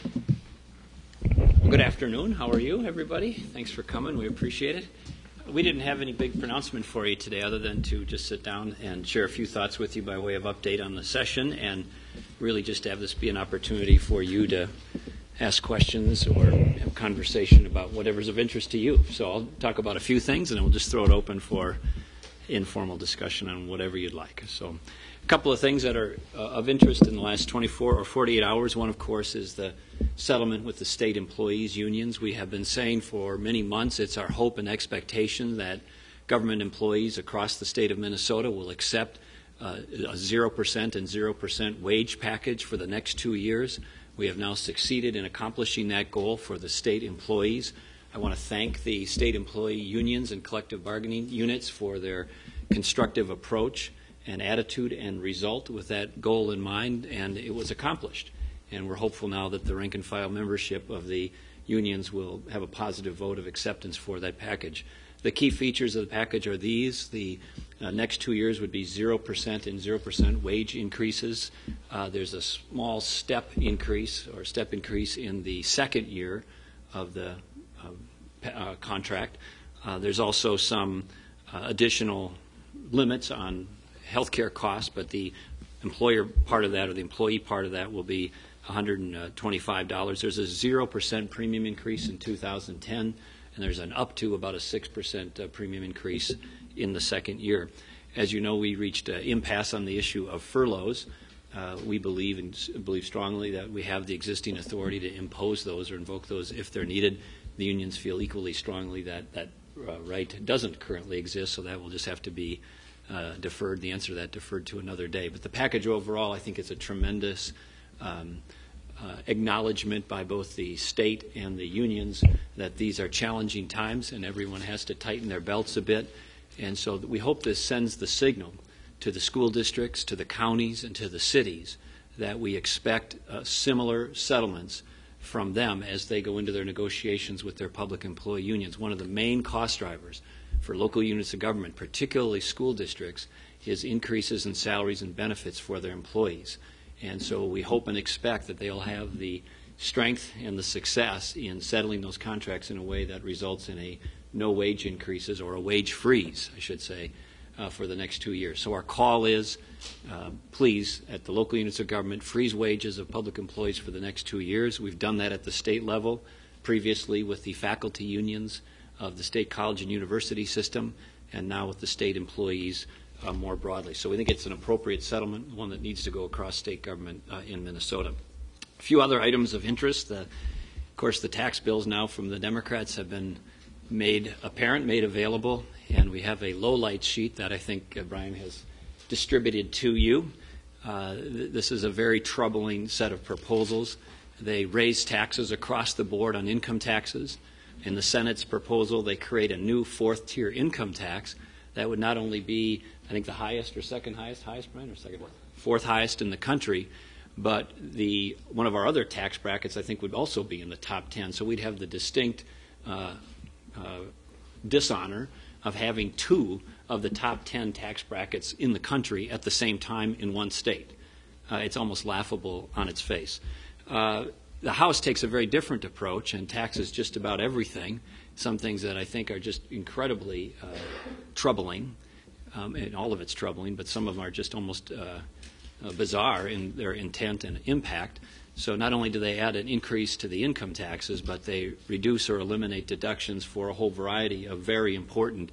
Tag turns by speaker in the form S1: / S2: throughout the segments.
S1: Well, good afternoon. How are you, everybody? Thanks for coming. We appreciate it. We didn't have any big pronouncement for you today other than to just sit down and share a few thoughts with you by way of update on the session, and really just have this be an opportunity for you to ask questions or have conversation about whatever's of interest to you. So I'll talk about a few things, and then we'll just throw it open for informal discussion on whatever you'd like. So a couple of things that are of interest in the last 24 or 48 hours. One, of course, is the settlement with the state employees unions. We have been saying for many months it's our hope and expectation that government employees across the state of Minnesota will accept a 0% and 0% wage package for the next 2 years. We have now succeeded in accomplishing that goal for the state employees. I want to thank the state employee unions and collective bargaining units for their constructive approach and attitude and result with that goal in mind, and it was accomplished. And we're hopeful now that the rank and file membership of the unions will have a positive vote of acceptance for that package. The key features of the package are these. The next 2 years would be 0% and 0% wage increases. There's a small step increase in the second year of the contract. There's also some additional limits on health care costs, but the employer part of that or the employee part of that will be $125. There's a 0% premium increase in 2010, and there's an up to about a 6% premium increase in the second year. As you know, we reached an impasse on the issue of furloughs. We believe strongly that we have the existing authority to impose those or invoke those if they're needed. The unions feel equally strongly that that right doesn't currently exist, so that will just have to be deferred, the answer to that deferred to another day. But the package overall, I think it's a tremendous acknowledgement by both the state and the unions that these are challenging times and everyone has to tighten their belts a bit. And so we hope this sends the signal to the school districts, to the counties, and to the cities that we expect similar settlements from them as they go into their negotiations with their public employee unions. One of the main cost drivers for local units of government, particularly school districts, is increases in salaries and benefits for their employees. And so we hope and expect that they'll have the strength and the success in settling those contracts in a way that results in a no wage increases or a wage freeze, I should say, for the next 2 years. So our call is, please, at the local units of government, freeze wages of public employees for the next 2 years. We've done that at the state level previously with the faculty unions of the state college and university system, and now with the state employees more broadly. So we think it's an appropriate settlement, one that needs to go across state government in Minnesota. A few other items of interest. Of course, the tax bills now from the Democrats have been made apparent, made available, and we have a low-light sheet that I think Brian has distributed to you. This is a very troubling set of proposals. They raise taxes across the board on income taxes. In the Senate's proposal, they create a new fourth-tier income tax that would not only be, I think, the highest or second highest, Brian, or second? Fourth highest in the country, but one of our other tax brackets, I think, would also be in the top 10. So we'd have the distinct dishonor of having 2 of the top 10 tax brackets in the country at the same time in one state. It's almost laughable on its face. The House takes a very different approach and taxes just about everything, some things that I think are just incredibly troubling, and all of it's troubling, but some of them are just almost bizarre in their intent and impact. So not only do they add an increase to the income taxes, but they reduce or eliminate deductions for a whole variety of very important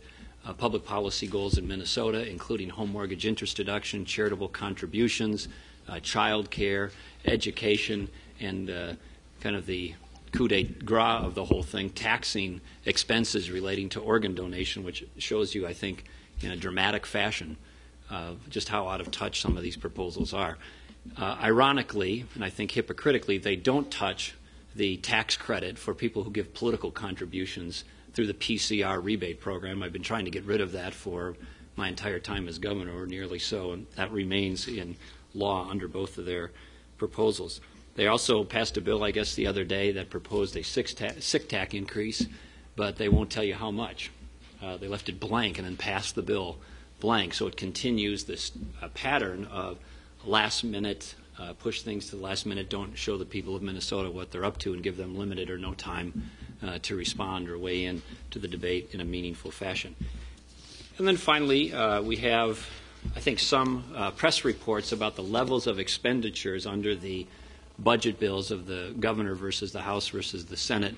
S1: public policy goals in Minnesota, including home mortgage interest deduction, charitable contributions, child care, education, and kind of the coup de grace of the whole thing, taxing expenses relating to organ donation, which shows you, I think, in a dramatic fashion just how out of touch some of these proposals are. Ironically, and I think hypocritically, they don't touch the tax credit for people who give political contributions through the PCR rebate program. I've been trying to get rid of that for my entire time as governor, or nearly so, and that remains in law under both of their proposals. They also passed a bill, I guess, the other day that proposed a sick tax increase, but they won't tell you how much. They left it blank and then passed the bill blank. So it continues this pattern of last-minute push things to the last minute, don't show the people of Minnesota what they're up to, and give them limited or no time to respond or weigh in to the debate in a meaningful fashion. And then finally, we have, I think, some press reports about the levels of expenditures under the budget bills of the governor versus the House versus the Senate.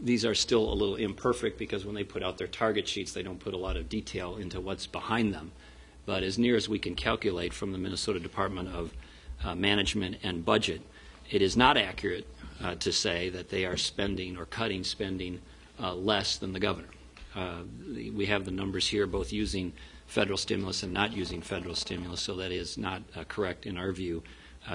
S1: These are still a little imperfect because when they put out their target sheets, they don't put a lot of detail into what's behind them. But as near as we can calculate from the Minnesota Department of Management and Budget, it is not accurate to say that they are spending or cutting spending less than the governor. We have the numbers here, both using federal stimulus and not using federal stimulus, so that is not correct in our view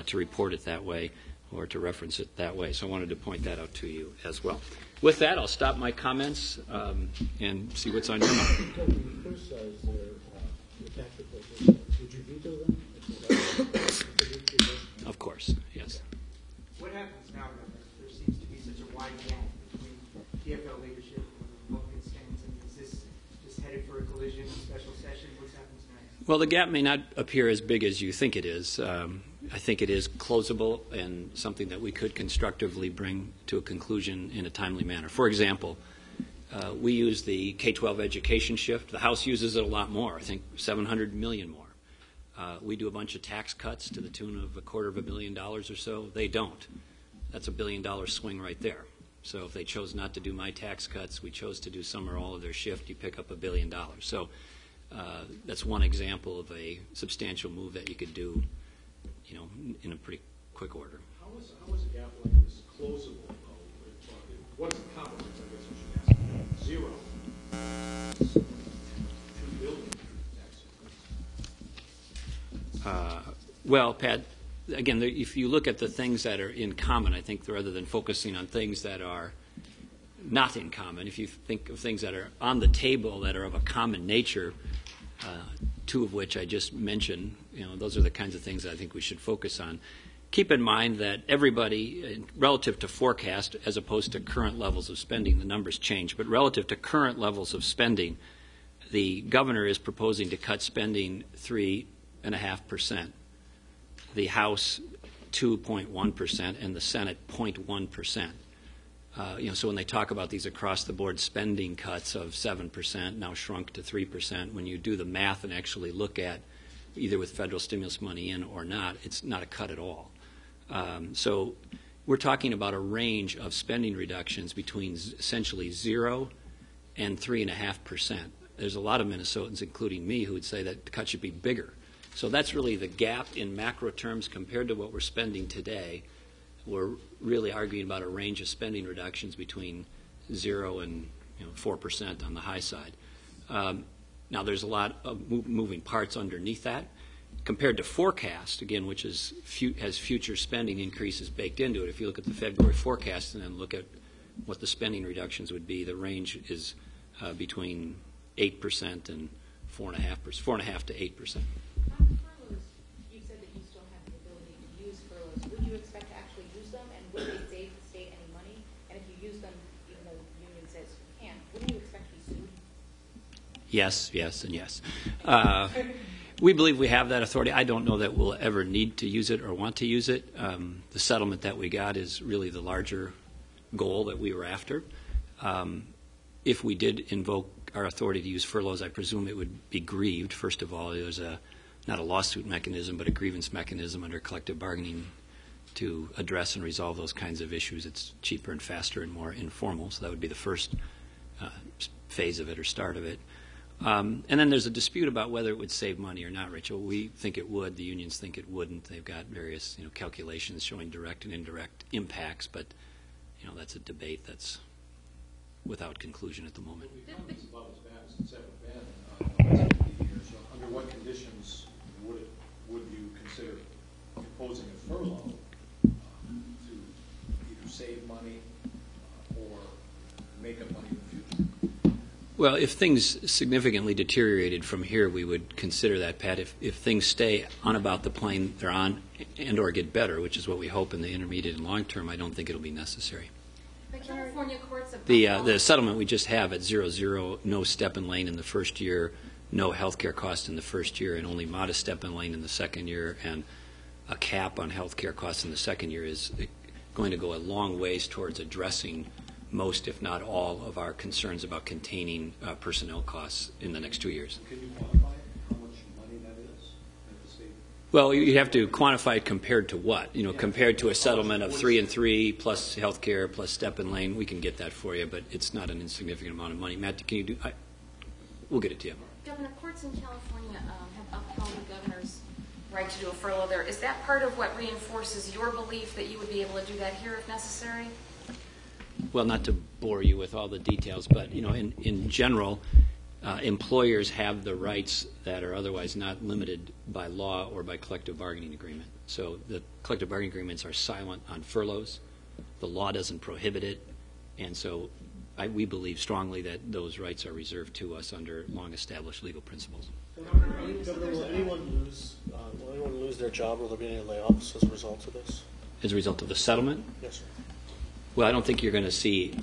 S1: to report it that way or to reference it that way. So I wanted to point that out to you as well. With that, I'll stop my comments and see what's on your mind.
S2: Would you veto them?
S3: Of course, yes.
S4: What happens now, Governor? There seems to be such a wide gap between TFL leadership and Republican stance. Is this just headed for a collision, special session? What happens next?
S1: Well, the gap may not appear as big as you think it is. I think it is closable and something that we could constructively bring to a conclusion in a timely manner. For example, we use the K-12 education shift. The House uses it a lot more, I think $700 million more. We do a bunch of tax cuts to the tune of $250 million or so. They don't. That's $1 billion swing right there. So if they chose not to do my tax cuts, we chose to do some or all of their shift, you pick up $1 billion. So that's one example of a substantial move that you could do, in a pretty quick order.
S2: How is a gap like this closable, though? What's the confidence, I guess I should ask? Zero. $2 billion tax.
S1: Well, Pat, again, if you look at the things that are in common, I think rather than focusing on things that are not in common, if you think of things that are on the table that are of a common nature, two of which I just mentioned, those are the kinds of things that I think we should focus on. Keep in mind that everybody, relative to forecast, as opposed to current levels of spending, the numbers change, but relative to current levels of spending, the governor is proposing to cut spending 3.5%, the House 2.1%, and the Senate 0.1%. So when they talk about these across-the-board spending cuts of 7%, now shrunk to 3%, when you do the math and actually look at either with federal stimulus money in or not, it's not a cut at all. So we're talking about a range of spending reductions between essentially 0 and 3.5%. There's a lot of Minnesotans, including me, who would say that the cut should be bigger. So that's really the gap in macro terms compared to what we're spending today. We're really arguing about a range of spending reductions between 0 and 4% on the high side. Now, there's a lot of moving parts underneath that. Compared to forecast, again, which has future spending increases baked into it, if you look at the February forecast and then look at what the spending reductions would be, the range is between 8% and 4.5% to 8%.
S5: You said that you still have the ability to use furloughs. Would you expect to actually use them, and would they save the state any money? And if you use them, even though the union says you can't, wouldn't you expect to be sued?
S1: Yes, yes, and yes. We believe we have that authority. I don't know that we'll ever need to use it or want to use it. The settlement that we got is really the larger goal that we were after. If we did invoke our authority to use furloughs, I presume it would be grieved. First of all, there's not a lawsuit mechanism, but a grievance mechanism under collective bargaining to address and resolve those kinds of issues. It's cheaper and faster and more informal, so that would be the first phase of it or start of it. And then there's a dispute about whether it would save money or not, Rachel. We think it would. The unions think it wouldn't. They've got various calculations showing direct and indirect impacts, but that's a debate that's without conclusion at the moment.
S2: The economy's about as bad as it's ever been in the last 50 years. So under what conditions would you consider imposing a furlough to either save money or make up money in the future?
S1: Well, if things significantly deteriorated from here, we would consider that, Pat. If things stay on about the plane they're on and or get better, which is what we hope in the intermediate and long term, I don't think it'll be necessary.
S5: The California courts have
S1: The settlement we just have at 0-0, no step and lane in the first year, no health care cost in the first year, and only modest step and lane in the second year, and a cap on health care costs in the second year is going to go a long ways towards addressing most, if not all, of our concerns about containing personnel costs in the next 2 years.
S2: Can you quantify how much money that is at the state?
S1: Well, you have to quantify it compared to what? You know, compared to a settlement of 3 and 3 plus health care plus step and lane, we can get that for you, but it's not an insignificant amount of money. Matt, can you do? We'll get it to you.
S3: Governor, courts in California have upheld the governor's right to do a furlough there. Is that part of what reinforces your belief that you would be able to do that here if necessary?
S1: Well, not to bore you with all the details, but you know, in general, employers have the rights that are otherwise not limited by law or by collective bargaining agreement. So the collective bargaining agreements are silent on furloughs. The law doesn't prohibit it, and so we believe strongly that those rights are reserved to us under long-established legal principles.
S6: Governor, will anyone lose their job? Will there be any layoffs as a result of this?
S1: As a result of the settlement?
S6: Yes, sir.
S1: Well, I don't think you're going to see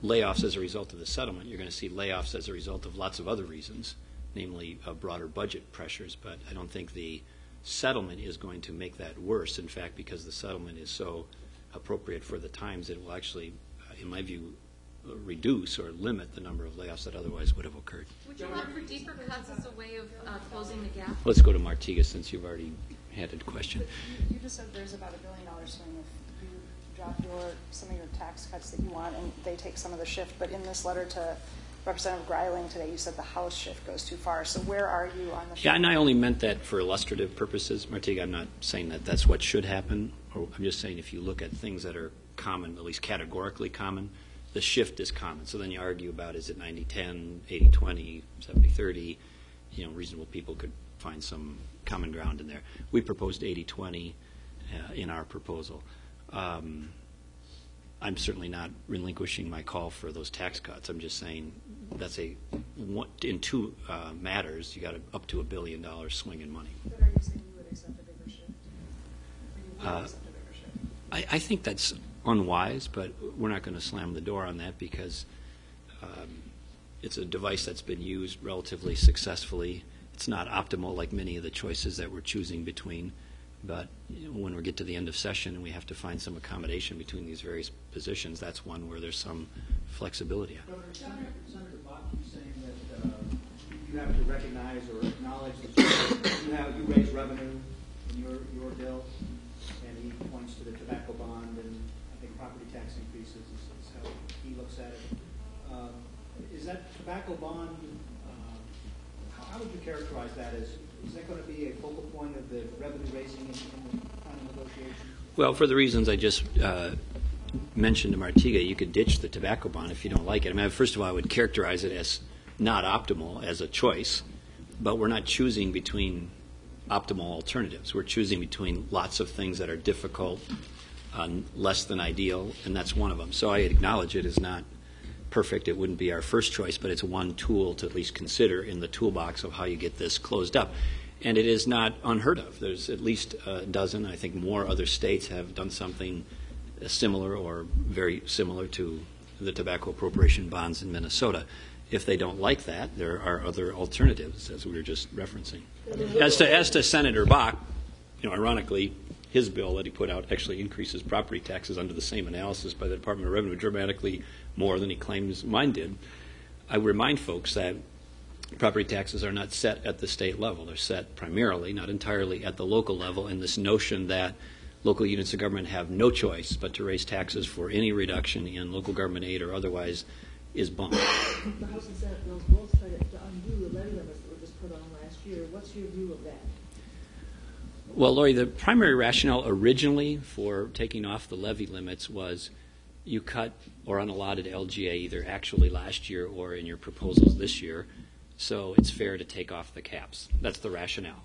S1: layoffs as a result of the settlement. You're going to see layoffs as a result of lots of other reasons, namely broader budget pressures, but I don't think the settlement is going to make that worse. In fact, because the settlement is so appropriate for the times, it will actually, in my view, reduce or limit the number of layoffs that otherwise would have occurred.
S3: Would you look for deeper cuts as a way of closing the gap?
S1: Let's go to Martiga since you've already had a question.
S7: You just said there's about $1 billion swing if you drop some of your tax cuts that you want and they take some of the shift. But in this letter to Representative Greiling today, you said the House shift goes too far. So where are you on the shift?
S1: Yeah, and I only meant that for illustrative purposes, Martiga. I'm not saying that that's what should happen. Or I'm just saying if you look at things that are common, at least categorically common, the shift is common. So then you argue about is it 90-10, 80-20, 70-30. You know, reasonable people could find some common ground in there. We proposed 80-20 in our proposal. I'm certainly not relinquishing my call for those tax cuts. I'm just saying that's in two matters, you got up to $1 billion swing in money.
S7: But are you saying you would accept a bigger shift? Or you would accept a bigger shift?
S1: I think that's unwise, but we're not going to slam the door on that because it's a device that's been used relatively successfully. It's not optimal like many of the choices that we're choosing between, but when we get to the end of session and we have to find some accommodation between these various positions, that's one where there's some flexibility.
S8: Senator Bach keeps saying that you have to recognize or acknowledge that you raise revenue in your bill, and he points to the tobacco bond and I think property tax increases is how he looks at it. Is that tobacco bond, how would you characterize that as? Is that going to be a focal point of the revenue raising in the final negotiation?
S1: Well, for the reasons I just mentioned to Martiga, you could ditch the tobacco bond if you don't like it. I mean, first of all, I would characterize it as not optimal as a choice, but we're not choosing between optimal alternatives. We're choosing between lots of things that are difficult, less than ideal, and that's one of them. So I acknowledge it is not perfect. It wouldn't be our first choice, but it's one tool to at least consider in the toolbox of how you get this closed up. And it is not unheard of. There's at least a dozen, I think more other states have done something similar or very similar to the tobacco appropriation bonds in Minnesota. If they don't like that, there are other alternatives, as we were just referencing. As to Senator Bach, you know, ironically, his bill that he put out actually increases property taxes under the same analysis by the Department of Revenue dramatically more than he claims mine did. I remind folks that property taxes are not set at the state level. They're set primarily, not entirely, at the local level, and this notion that local units of government have no choice but to raise taxes for any reduction in local government aid or otherwise is bunk.
S9: The House and Senate bills both try to undo the levy limits that were just put on last year. What's your view of that?
S1: Well, Lori, the primary rationale originally for taking off the levy limits was you cut or unallotted LGA either actually last year or in your proposals this year, so it's fair to take off the caps. That's the rationale.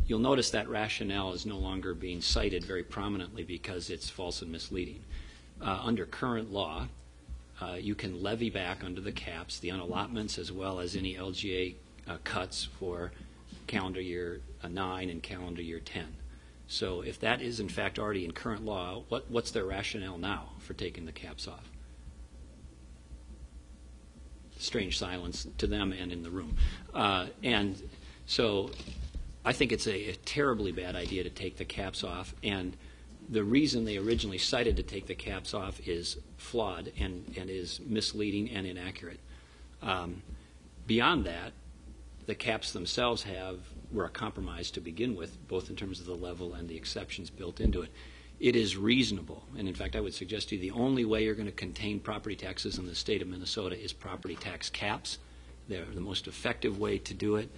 S1: You'll notice that rationale is no longer being cited very prominently because it's false and misleading. Under current law, you can levy back under the caps the unallotments as well as any LGA cuts for calendar year 9 and calendar year 10. So if that is in fact already in current law, what's their rationale now for taking the caps off? Strange silence to them and in the room. And so I think it's a terribly bad idea to take the caps off, and the reason they originally cited to take the caps off is flawed and is misleading and inaccurate. Beyond that, the caps themselves were a compromise to begin with, both in terms of the level and the exceptions built into it. It is reasonable, and in fact I would suggest to you the only way you're going to contain property taxes in the state of Minnesota is property tax caps. They're the most effective way to do it.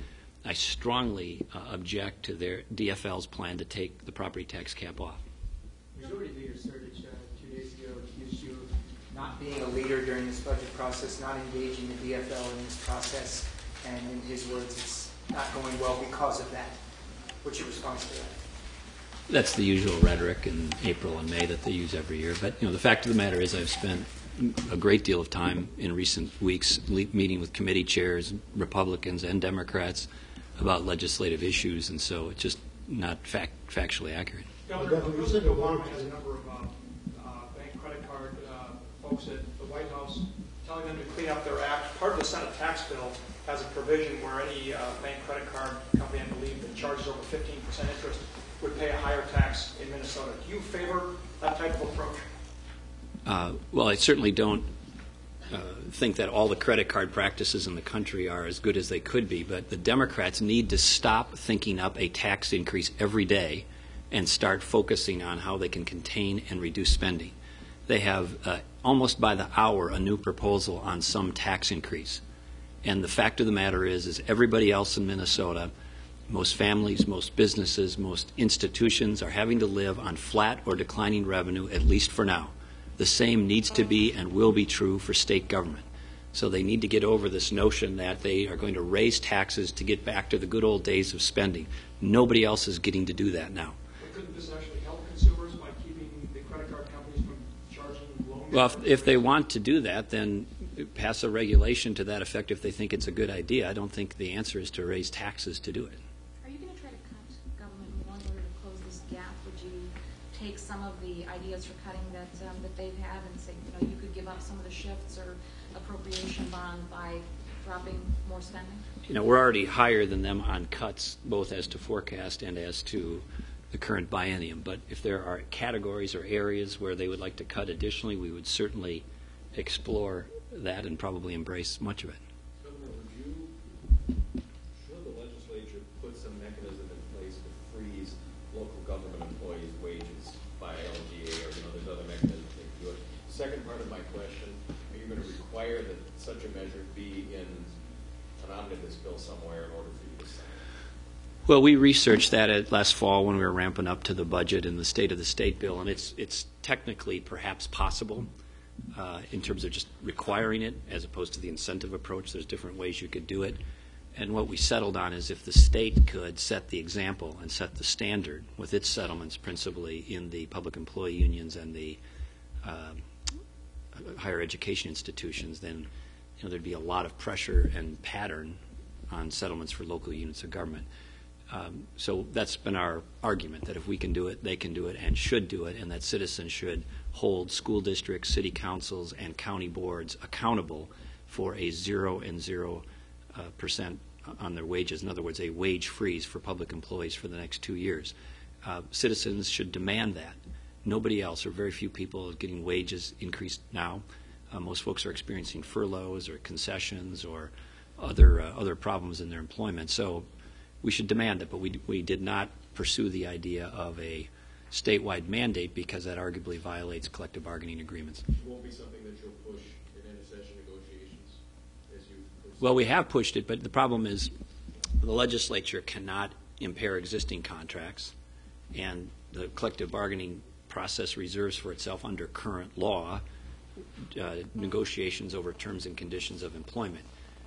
S1: I strongly object to their DFL's plan to take the property tax cap off.
S4: Majority Leader Sertich 2 days ago accused you of not being a leader during this budget process, not engaging the DFL in this process, and in his words, it's not going well because of that. What's your response to that?
S1: That's the usual rhetoric in April and May that they use every year. But the fact of the matter is I've spent a great deal of time in recent weeks meeting with committee chairs, Republicans and Democrats, about legislative issues, and so it's just not factually accurate.
S2: Governor, President Obama has a number of bank credit card folks at the White House telling them to clean up their act. Part of the Senate tax bill has a provision where any bank credit card company, I believe, that charges over 15% interest would pay a higher tax in Minnesota. Do you favor that type of approach?
S1: Well, I certainly don't think that all the credit card practices in the country are as good as they could be, but the Democrats need to stop thinking up a tax increase every day and start focusing on how they can contain and reduce spending. They have almost by the hour a new proposal on some tax increase. And the fact of the matter is everybody else in Minnesota, most families, most businesses, most institutions are having to live on flat or declining revenue, at least for now. The same needs to be and will be true for state government. So they need to get over this notion that they are going to raise taxes to get back to the good old days of spending. Nobody else is getting to do that now.
S2: But couldn't this actually help consumers by keeping the credit card companies from charging loans?
S1: Well, if they want to do that, then pass a regulation to that effect if they think it's a good idea. I don't think the answer is to raise taxes to do it.
S3: Are you going to try to cut government more in order to close this gap? Would you take some of the ideas for cutting that they've had and say, you could give up some of the shifts or appropriation bond by dropping more spending?
S1: We're already higher than them on cuts, both as to forecast and as to the current biennium. But if there are categories or areas where they would like to cut additionally, we would certainly explore that and probably embrace much of it.
S10: Governor, should the legislature put some mechanism in place to freeze local government employees' wages by LGA or there's other mechanisms they can do it? Second part of my question, are you going to require that such a measure be in an omnibus bill somewhere in order for you to sign?
S1: Well, we researched that last fall when we were ramping up to the budget and the state of the state bill, and it's technically perhaps possible in terms of just requiring it as opposed to the incentive approach. There's different ways you could do it. And what we settled on is if the state could set the example and set the standard with its settlements principally in the public employee unions and the higher education institutions, then there'd be a lot of pressure and pattern on settlements for local units of government. So that's been our argument, that if we can do it, they can do it and should do it, and that citizens should hold school districts, city councils, and county boards accountable for a 0% on their wages. In other words, a wage freeze for public employees for the next 2 years. Citizens should demand that. Nobody else, or very few people, are getting wages increased now. Most folks are experiencing furloughs or concessions or other problems in their employment. So we should demand it, but we did not pursue the idea of a statewide mandate because that arguably violates collective bargaining agreements.
S10: It won't be something that you'll push in intercession negotiations as you pursue.
S1: Well, we have pushed it, but the problem is the legislature cannot impair existing contracts, and the collective bargaining process reserves for itself under current law negotiations over terms and conditions of employment.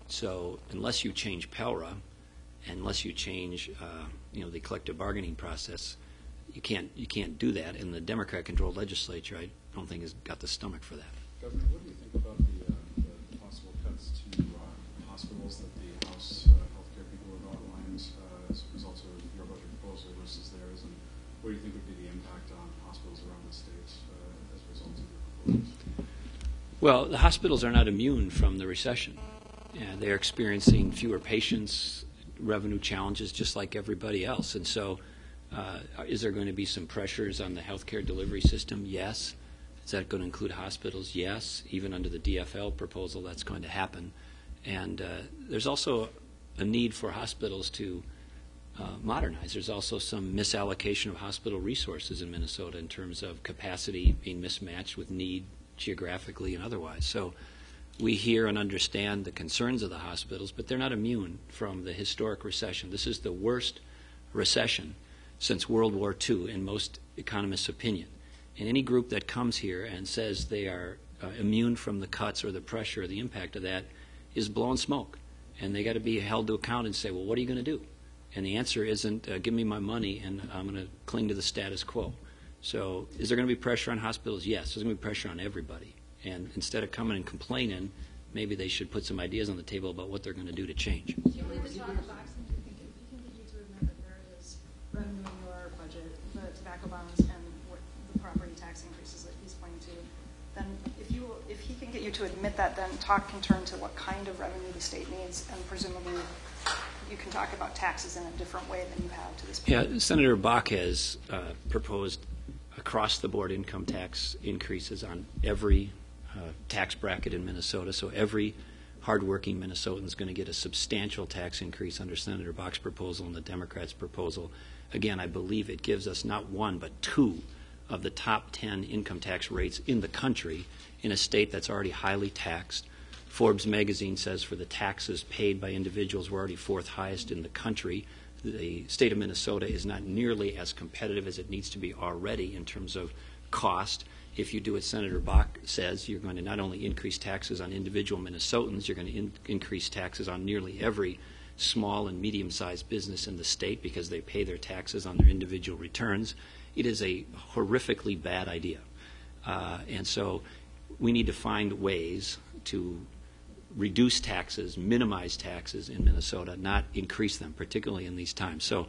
S1: So unless you change PELRA, unless you change the collective bargaining process, you can't do that. And the Democrat-controlled legislature, I don't think, has got the stomach for that.
S11: Governor, what do you think about the possible cuts to hospitals that the House healthcare people have outlined as a result of your budget proposal versus theirs, and what do you think would be the impact on hospitals around the state as a result of your proposals?
S1: Well, the hospitals are not immune from the recession. They're experiencing fewer patients, revenue challenges just like everybody else. And so is there going to be some pressures on the healthcare delivery system? Yes. Is that going to include hospitals? Yes. Even under the DFL proposal, that's going to happen. And there's also a need for hospitals to modernize. There's also some misallocation of hospital resources in Minnesota in terms of capacity being mismatched with need geographically and otherwise. So we hear and understand the concerns of the hospitals, but they're not immune from the historic recession. This is the worst recession since World War II in most economists' opinion. And any group that comes here and says they are immune from the cuts or the pressure or the impact of that is blowing smoke. And they got to be held to account and say, well, what are you going to do? And the answer isn't, give me my money and I'm going to cling to the status quo. So is there going to be pressure on hospitals? Yes, there's going to be pressure on everybody. And instead of coming and complaining, maybe they should put some ideas on the table about what they're going to do to change.
S7: Do you believe the tobacco box? Do you think you to admit that there is revenue in your budget, the tobacco bonds and what the property tax increases that he's pointing to? Then if he can get you to admit that, then talk in turn to what kind of revenue the state needs, and presumably you can talk about taxes in a different way than you have to this point.
S1: Yeah, Senator Bach has proposed across-the-board income tax increases on every tax bracket in Minnesota. So every hardworking Minnesotan is going to get a substantial tax increase under Senator Bach's proposal and the Democrats' proposal. Again, I believe it gives us not one but two of the top 10 income tax rates in the country in a state that's already highly taxed. Forbes magazine says for the taxes paid by individuals, we're already fourth highest in the country. The state of Minnesota is not nearly as competitive as it needs to be already in terms of cost. If you do what Senator Bach says, you're going to not only increase taxes on individual Minnesotans, you're going to increase taxes on nearly every small and medium-sized business in the state because they pay their taxes on their individual returns. It is a horrifically bad idea. And so we need to find ways to reduce taxes, minimize taxes in Minnesota, not increase them, particularly in these times. So,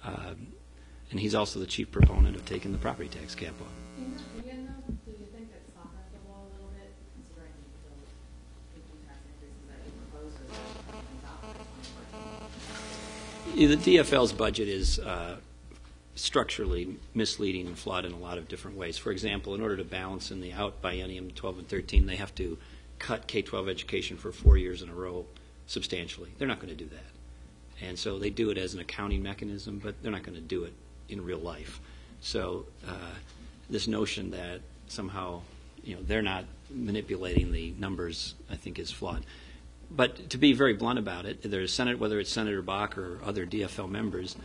S1: and he's also the chief proponent of taking the property tax cap off.
S5: In your opinion, though, do you think that softens the law a little bit, considering the income tax increases that you propose, or is that
S1: The DFL's budget is structurally misleading and flawed in a lot of different ways. For example, in order to balance in the out biennium 12 and 13, they have to cut K-12 education for 4 years in a row substantially. They're not going to do that. And so they do it as an accounting mechanism, but they're not going to do it in real life. So this notion that somehow they're not manipulating the numbers, I think, is flawed. But to be very blunt about it, whether it's Senator Bach or other DFL members,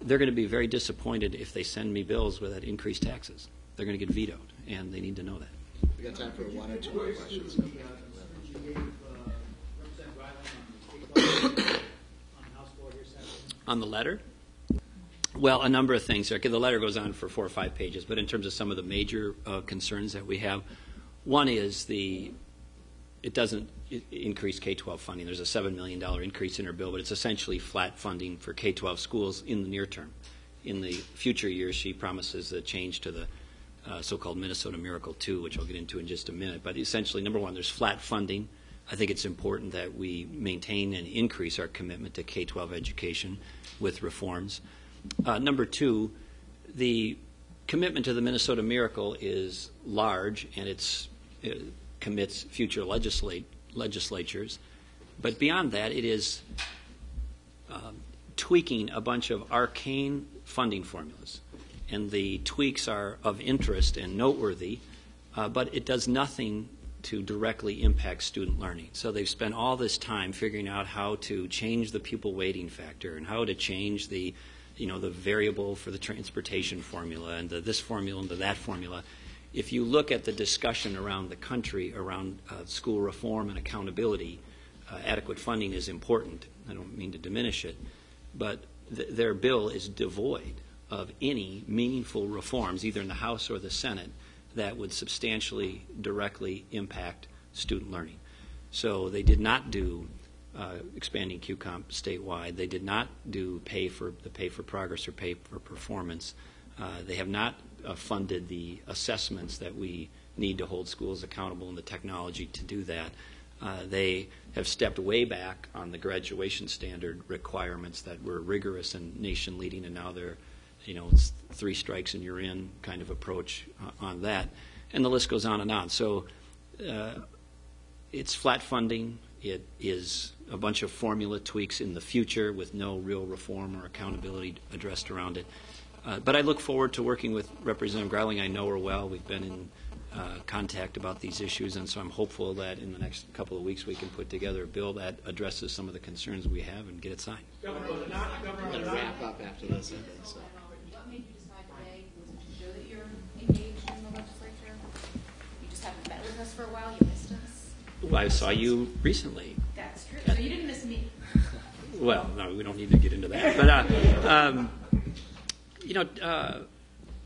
S1: they're going to be very disappointed if they send me bills with that increased taxes. They're going to get vetoed, and they need to know that.
S6: We got time for one or two more questions.
S1: On the letter? Well, a number of things. Okay, the letter goes on for 4 or 5 pages, but in terms of some of the major concerns that we have, one is it doesn't increase K-12 funding. There's a $7 million increase in her bill, but it's essentially flat funding for K-12 schools in the near term. In the future years, she promises a change to the so-called Minnesota Miracle 2, which I'll get into in just a minute. But essentially, number one, there's flat funding. I think it's important that we maintain and increase our commitment to K-12 education with reforms. Number two, the commitment to the Minnesota Miracle is large, and it commits future legislatures. But beyond that, it is tweaking a bunch of arcane funding formulas. And the tweaks are of interest and noteworthy, but it does nothing to directly impact student learning. So they've spent all this time figuring out how to change the pupil weighting factor and how to change the variable for the transportation formula and this formula and that formula. If you look at the discussion around the country around school reform and accountability, adequate funding is important. I don't mean to diminish it, but their bill is devoid of any meaningful reforms, either in the House or the Senate, that would substantially directly impact student learning. So they did not do expanding QComp statewide. They did not do pay for progress or pay for performance. They have not funded the assessments that we need to hold schools accountable and the technology to do that. They have stepped way back on the graduation standard requirements that were rigorous and nation-leading, and now they're, it's 3 strikes and you're in kind of approach on that. And the list goes on and on. So it's flat funding. It is a bunch of formula tweaks in the future with no real reform or accountability addressed around it. But I look forward to working with Representative Greiling. I know her well. We've been in contact about these issues, and so I'm hopeful that in the next couple of weeks we can put together a bill that addresses some of the concerns we have and get it signed.
S6: We're going to wrap up after this, I think. So.
S5: What made you decide today? Was it to show that you're engaged in the legislature? You just haven't met with us for a while? You missed us?
S1: Well, I saw you recently.
S5: That's true. So you didn't miss me.
S1: Well, no, we don't need to get into that. But,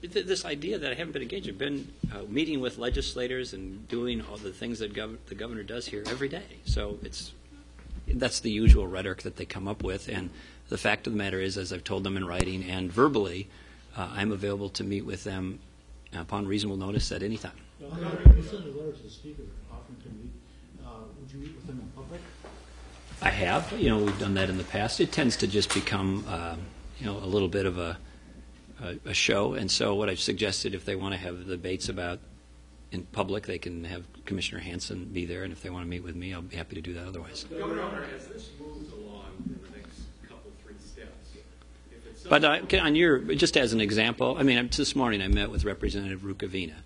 S1: this idea that I haven't been engaged, I've been meeting with legislators and doing all the things that the governor does here every day. So that's the usual rhetoric that they come up with. And the fact of the matter is, as I've told them in writing and verbally, I'm available to meet with them upon reasonable notice at any time.
S6: You sent a letter to the speaker offering to meet. Would you meet with them in public?
S1: I have. We've done that in the past. It tends to just become, a little bit of a show. And so what I've suggested, if they want to have debates about in public, they can have Commissioner Hansen be there. And if they want to meet with me, I'll be happy to do that otherwise.
S10: Governor, as this moves along in the next couple, 3 steps, if it's
S1: but on just as an example, this morning I met with Representative Rukavina.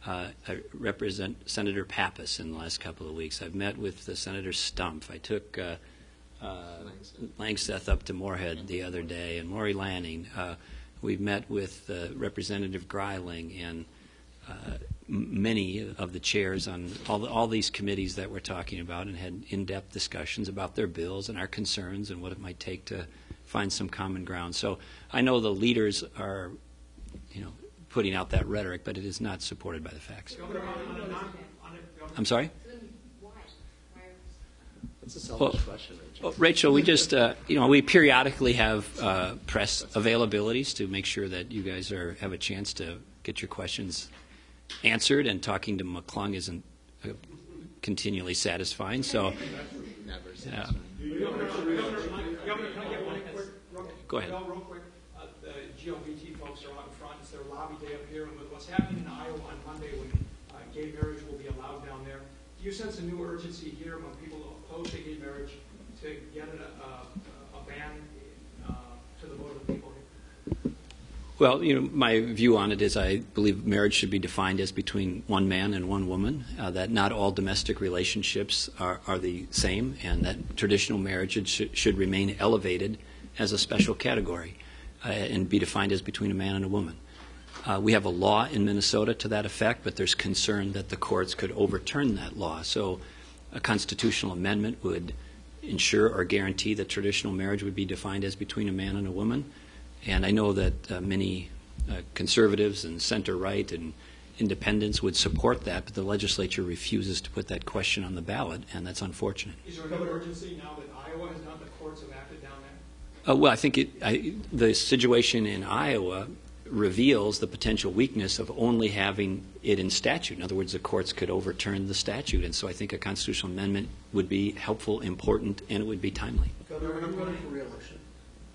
S1: I represent Senator Pappas in the last couple of weeks. I've met with Senator Stumpf. I took Langseth up to Moorhead the other day, and Maury Lanning. We've met with Representative Greiling and many of the chairs on all these committees that we're talking about, and had in-depth discussions about their bills and our concerns and what it might take to find some common ground. So I know the leaders are, putting out that rhetoric, but it is not supported by the facts. I'm sorry?
S6: That's a selfish question, Rachel.
S1: Well, Rachel, we just, we periodically have press availabilities to make sure that you guys have a chance to get your questions answered, and talking to McClung isn't continually satisfying. So,
S6: Never satisfying.
S4: Governor, can I get one quick?
S1: Go ahead.
S4: Real quick. The GLBT folks are out in front. It's their lobby day up here. And with what's happening in Iowa on Monday, when gay marriage will be allowed down there, do you sense a new urgency here among people opposed to gay marriage to get a ban to the vote of the people here?
S1: Well, my view on it is I believe marriage should be defined as between one man and one woman, that not all domestic relationships are the same, and that traditional marriage should remain elevated as a special category and be defined as between a man and a woman. We have a law in Minnesota to that effect, but there's concern that the courts could overturn that law. So a constitutional amendment would ensure or guarantee that traditional marriage would be defined as between a man and a woman. And I know that many conservatives and center-right and independents would support that, but the legislature refuses to put that question on the ballot, and that's unfortunate.
S4: Is there an urgency now that Iowa has done, the courts have acted down there?
S1: Well, I think the situation in Iowa reveals the potential weakness of only having it in statute. In other words, the courts could overturn the statute, and so I think a constitutional amendment would be helpful, important, and it would be timely.
S6: Governor, are you running for re-election?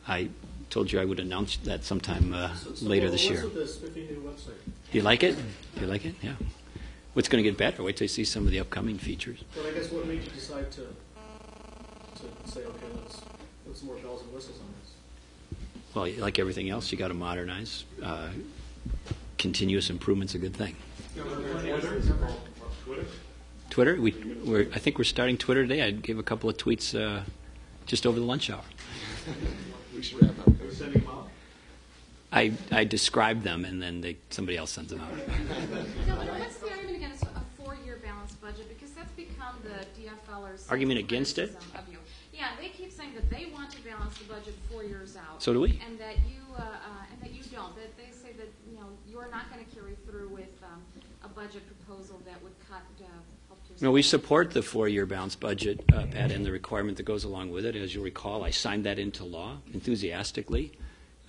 S1: I told you I would announce that sometime later this year.
S6: What's with this 50 new website?
S1: Do you like it? Do you like it? Yeah. What's going to get better? Wait till you see some of the upcoming features.
S6: But I guess what made you decide to say, okay, let's put some more bells and whistles on this?
S1: Well, like everything else, you got to modernize. Continuous improvement's a good thing. Twitter? I think we're starting Twitter today. I gave a couple of tweets just over the lunch hour.
S6: We should wrap up.
S2: Are we sending them out?
S1: I describe them, and then somebody else sends them out.
S3: What's the argument against a 4-year balanced budget? Because that's become the DFLers'
S1: Argument against it?
S3: criticism of you. Yeah, they keep saying that they want to balance the budget 4 years out.
S1: So do we.
S3: And that you don't. That they say that you're not going to carry through with a budget proposal that would cut healthcare.
S1: No, we support the 4-year balanced budget, Pat, and the requirement that goes along with it. As you'll recall, I signed that into law enthusiastically.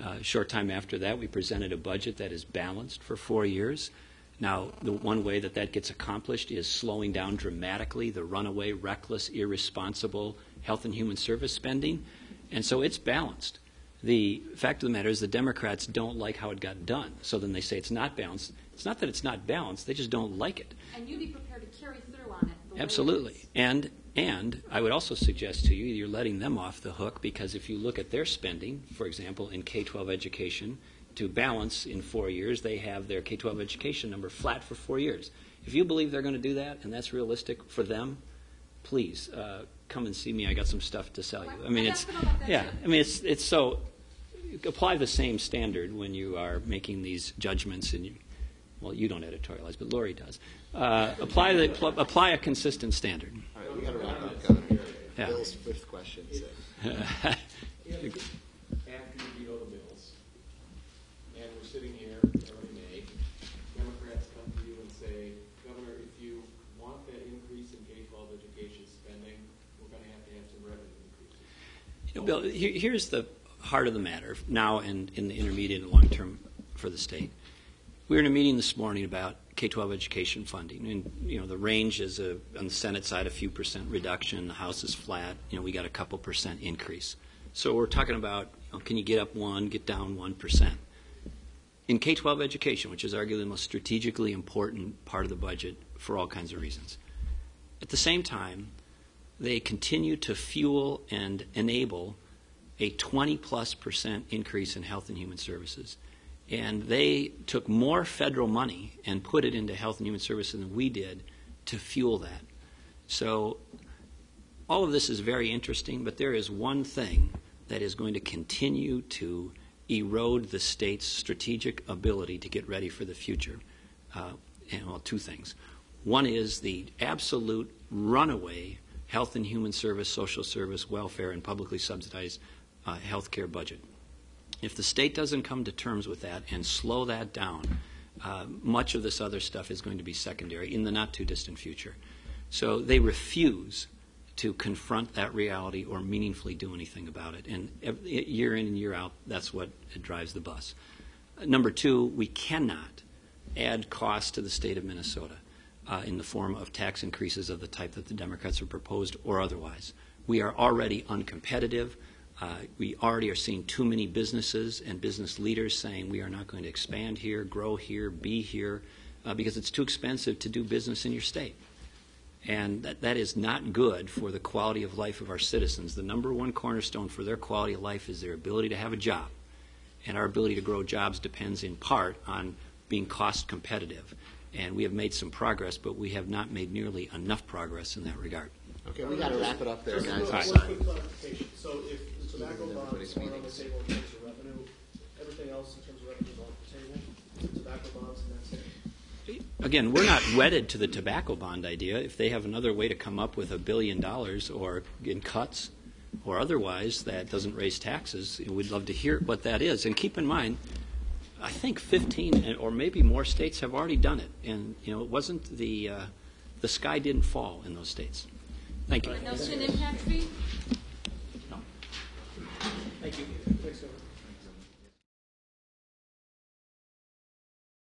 S1: A short time after that, we presented a budget that is balanced for 4 years. Now, the one way that that gets accomplished is slowing down dramatically the runaway, reckless, irresponsible health and human service spending. And so it's balanced. The fact of the matter is the Democrats don't like how it got done. So then they say it's not balanced. It's not that it's not balanced. They just don't like it.
S3: And you'd be prepared to carry through on it. The way
S1: Absolutely.
S3: it is.
S1: And I would also suggest to you you're letting them off the hook, because if you look at their spending, for example, in K-12 education, to balance in 4 years, they have their K-12 education number flat for 4 years. If you believe they're going to do that and that's realistic for them, please come and see me. I got some stuff to sell you. I mean, it's so apply the same standard when you are making these judgments. And you don't editorialize, but Lori does. Apply a consistent standard.
S12: All right, we got to wrap up, Governor.
S1: Yeah.
S12: Bill's fifth question. So.
S2: After you veto the bills, and we're sitting here early May, Democrats come to you and say, Governor, if you want that increase in K-12 education spending, we're going to have some revenue increases.
S1: Bill, here's the heart of the matter now and in the intermediate and long term for the state. We were in a meeting this morning about K-12 education funding, and the range is on the Senate side a few percent reduction, the House is flat. We got a couple percent increase. So we're talking about can you get up 1, get down 1%. In K-12 education, which is arguably the most strategically important part of the budget for all kinds of reasons. At the same time, they continue to fuel and enable a 20+% increase in health and human services. And they took more federal money and put it into health and human services than we did to fuel that. So all of this is very interesting, but there is one thing that is going to continue to erode the state's strategic ability to get ready for the future. Two things. One is the absolute runaway health and human service, social service, welfare, and publicly subsidized health care budget. If the state doesn't come to terms with that and slow that down, much of this other stuff is going to be secondary in the not-too-distant future. So they refuse to confront that reality or meaningfully do anything about it. And year in and year out, that's what drives the bus. Number two, we cannot add costs to the state of Minnesota in the form of tax increases of the type that the Democrats have proposed or otherwise. We are already uncompetitive. We already are seeing too many businesses and business leaders saying we are not going to expand here, grow here, be here, because it's too expensive to do business in your state. And that is not good for the quality of life of our citizens. The number one cornerstone for their quality of life is their ability to have a job. And our ability to grow jobs depends in part on being cost competitive. And we have made some progress, but we have not made nearly enough progress in that regard.
S12: Okay, we got to wrap it up there, guys.
S6: One quick clarification. So if the tobacco bond is on the table in terms of revenue, everything else in terms of revenue is off the table, tobacco bonds, and that's it.
S1: Again, we're not wedded to the tobacco bond idea. If they have another way to come up with $1 billion or in cuts or otherwise that doesn't raise taxes, we'd love to hear what that is. And keep in mind, I think 15 or maybe more states have already done it. And, it wasn't the sky didn't fall in those states. Thank you.
S3: No sin impact fee?